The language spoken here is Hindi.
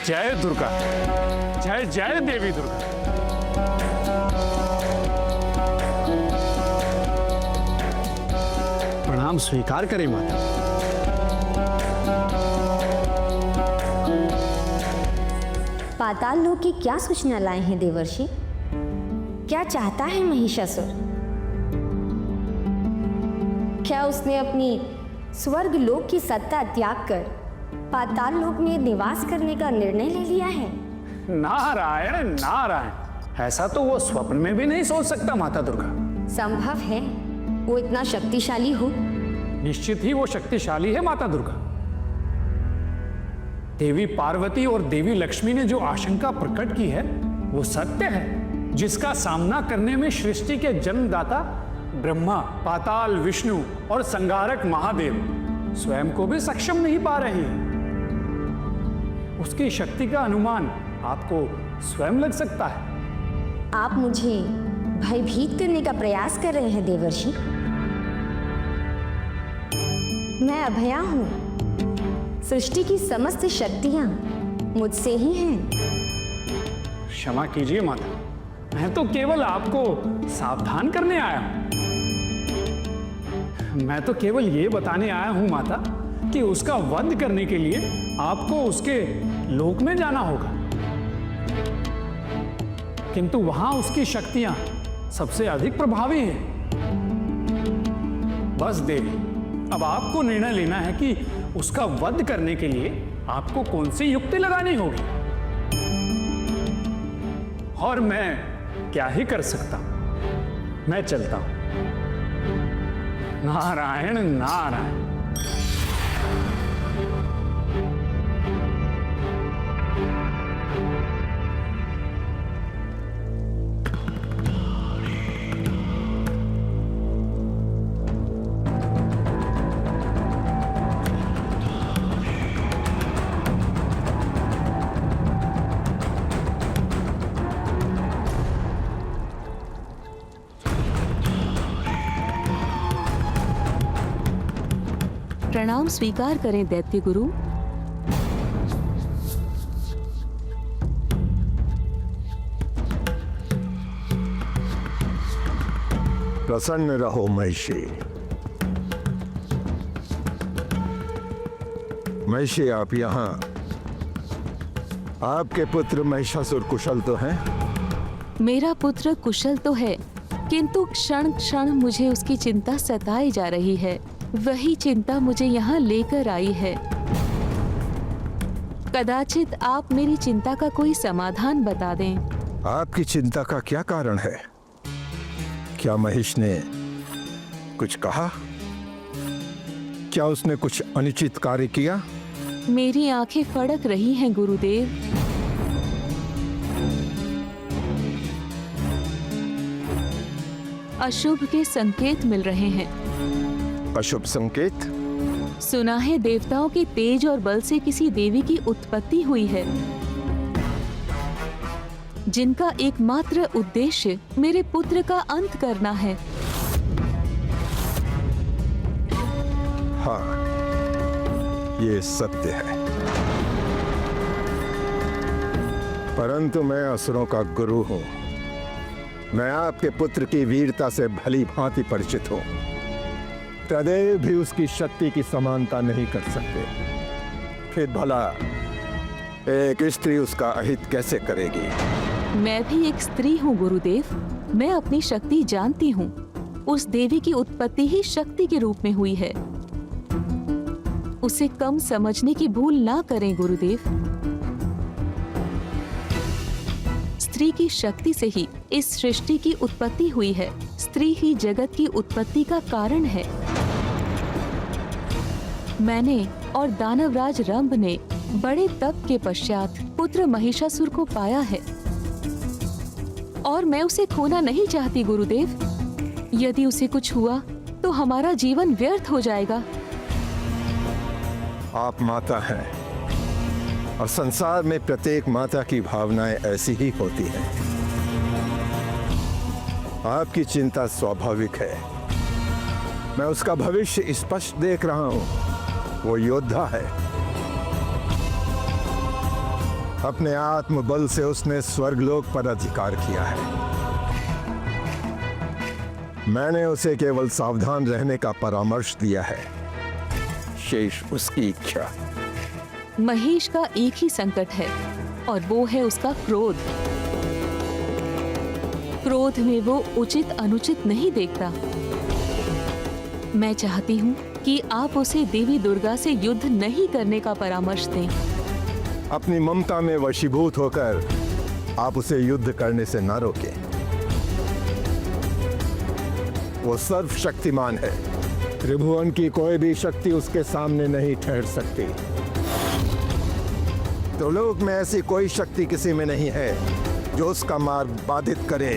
जय दुर्गा, जय जय देवी दुर्गा। प्रणाम स्वीकार करें माता। पाताल लोक की क्या सूचना लाए हैं देवर्षि? क्या चाहता है महिषासुर? क्या उसने अपनी स्वर्ग लोक की सत्ता त्याग कर पाताल लोक में निवास करने का निर्णय ले लिया है? नारायण नारायण, ऐसा तो वो स्वप्न में भी नहीं सोच सकता माता दुर्गा। संभव है वो इतना शक्तिशाली हो? निश्चित ही वो शक्तिशाली है माता दुर्गा। देवी पार्वती और देवी लक्ष्मी ने जो आशंका प्रकट की है वो सत्य है, जिसका सामना करने में सृष्टि के जन्मदाता ब्रह्मा, पाताल विष्णु और संहारक महादेव स्वयं को भी सक्षम नहीं पा रहे हैं। उसकी शक्ति का अनुमान आपको स्वयं लग सकता है। आप मुझे भयभीत करने का प्रयास कर रहे हैं देवर्षि। मैं अभया हूं। सृष्टि की समस्त शक्तियां मुझसे ही हैं। क्षमा कीजिए माता, मैं तो केवल आपको सावधान करने आया हूं। मैं तो केवल ये बताने आया हूं माता कि उसका वध करने के लिए आपको उसके लोक में जाना होगा, किंतु वहां उसकी शक्तियां सबसे अधिक प्रभावी हैं। बस देवी, अब आपको निर्णय लेना है कि उसका वध करने के लिए आपको कौन सी युक्ति लगानी होगी, और मैं क्या ही कर सकता हूं। मैं चलता हूं। नारायण नारायण। प्रणाम स्वीकार करें दैत्य गुरु। प्रसन्न रहो महिषी। महिषी, आप यहाँ, आपके पुत्र महिषासुर कुशल तो हैं? मेरा पुत्र कुशल तो है, किंतु क्षण क्षण मुझे उसकी चिंता सताई जा रही है। वही चिंता मुझे यहाँ लेकर आई है। कदाचित आप मेरी चिंता का कोई समाधान बता दें। आपकी चिंता का क्या कारण है? क्या महिष ने कुछ कहा? क्या उसने कुछ अनुचित कार्य किया? मेरी आंखें फड़क रही हैं गुरुदेव। अशुभ के संकेत मिल रहे हैं। अशुभ संकेत? सुना है देवताओं के तेज और बल से किसी देवी की उत्पत्ति हुई है, जिनका एकमात्र उद्देश्य मेरे पुत्र का अंत करना है। हाँ, ये सत्य है, परंतु मैं असुरों का गुरु हूं। मैं आपके पुत्र की वीरता से भली भांति परिचित हूं। तदेव भी उसकी शक्ति की समानता नहीं कर सकते। फिर भला एक स्त्री उसका अहित कैसे करेगी? मैं भी एक स्त्री हूँ गुरुदेव। मैं अपनी शक्ति जानती हूँ। उस देवी की उत्पत्ति ही शक्ति के रूप में हुई है। उसे कम समझने की भूल ना करें गुरुदेव। स्त्री की शक्ति से ही इस सृष्टि की उत्पत्ति हुई है। स्त्री ही जगत की उत्पत्ति का कारण है। मैंने और दानवराज रंभ ने बड़े तप के पश्चात पुत्र महिषासुर को पाया है, और मैं उसे खोना नहीं चाहती गुरुदेव। यदि उसे कुछ हुआ तो हमारा जीवन व्यर्थ हो जाएगा। आप माता हैं, और संसार में प्रत्येक माता की भावनाएं ऐसी ही होती हैं। आपकी चिंता स्वाभाविक है। मैं उसका भविष्य स्पष्ट देख रहा हूं। वो योद्धा है, अपने आत्मबल से उसने स्वर्गलोक पर अधिकार किया है। मैंने उसे केवल सावधान रहने का परामर्श दिया है, शेष उसकी इच्छा। महेश का एक ही संकट है और वो है उसका क्रोध। क्रोध में वो उचित अनुचित नहीं देखता। मैं चाहती हूँ कि आप उसे देवी दुर्गा से युद्ध नहीं करने का परामर्श दें। अपनी ममता में वशीभूत होकर आप उसे युद्ध करने से न रोकें। वो सर्वशक्तिमान है, त्रिभुवन की कोई भी शक्ति उसके सामने नहीं ठहर सकती। तो लोक में ऐसी कोई शक्ति किसी में नहीं है जो उसका मार्ग बाधित करे।